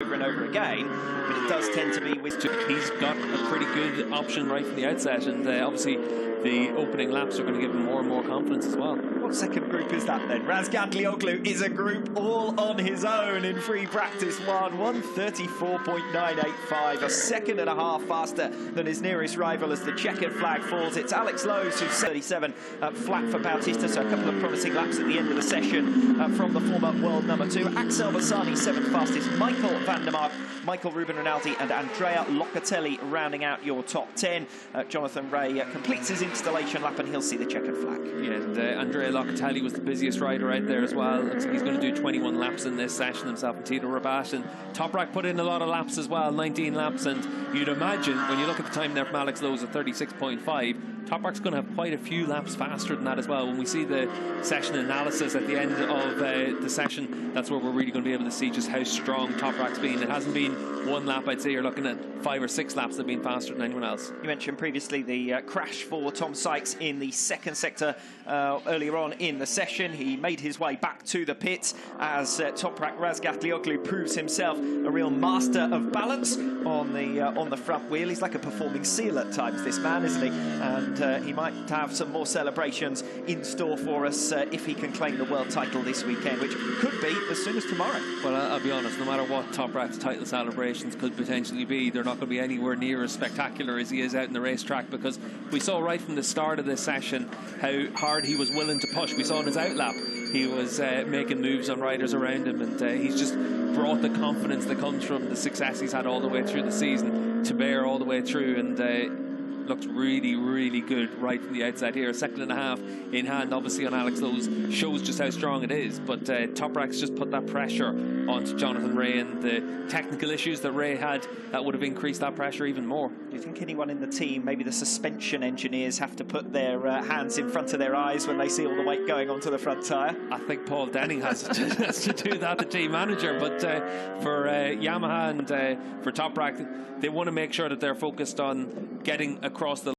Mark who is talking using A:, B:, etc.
A: over and over again, but it does tend to be with...
B: He's got a pretty good option right from the outset, and obviously the opening laps are going to give him more and more confidence as well.
A: What second group is that then? Razgatlioglu is a group all on his own in free practice one, 1:34.985, a second and a half faster than his nearest rival as the checkered flag falls. It's Alex Lowe's who's 37 flat for Bautista, so a couple of promising laps at the end of the session from the former world number 2. Axel Bassani, 7th fastest, Michael van der Mark, Michael Ruben Rinaldi and Andrea Locatelli rounding out your top 10. Jonathan Rea completes his installation lap and he'll see the checkered flag.
B: Yeah, and Andrea Locatelli was the busiest rider out there as well. Looks like he's going to do 21 laps in this session himself, and Tito Rabat. And Toprak put in a lot of laps as well, 19 laps, and you'd imagine when you look at the time there from Alex Lowe's at 36.5, Toprak's going to have quite a few laps faster than that as well. When we see the session analysis at the end of the session, that's where we're really going to be able to see just how strong Toprak's been. It hasn't been one lap, I'd say you're looking at 5 or 6 laps that have been faster than anyone else.
A: You mentioned previously the crash for Tom Sykes in the second sector earlier on in the session. He made his way back to the pits as Toprak Razgatlioglu proves himself a real master of balance on the front wheel. He's like a performing seal at times, this man, isn't he? And he might have some more celebrations in store for us if he can claim the world title this weekend, which could be as soon as tomorrow.
B: Well, I'll be honest, no matter what Toprak's title celebrations could potentially be, they're not going to be anywhere near as spectacular as he is out in the racetrack, because we saw right from the start of this session how hard he was willing to push. We saw in his outlap he was making moves on riders around him, and he's just brought the confidence that comes from the success he's had all the way through the season to bear all the way through, and looks really, really good right from the outset here. A second and a half in hand, obviously, on Alex Lowe's shows just how strong it is. But Toprak's just put that pressure onto Jonathan Rea, and the technical issues that Rea had, that would have increased that pressure even more.
A: Do you think anyone in the team, maybe the suspension engineers, have to put their hands in front of their eyes when they see all the weight going onto the front tyre?
B: I think Paul Denning has to do that, the team manager. But for Yamaha and for Toprak, they want to make sure that they're focused on getting across the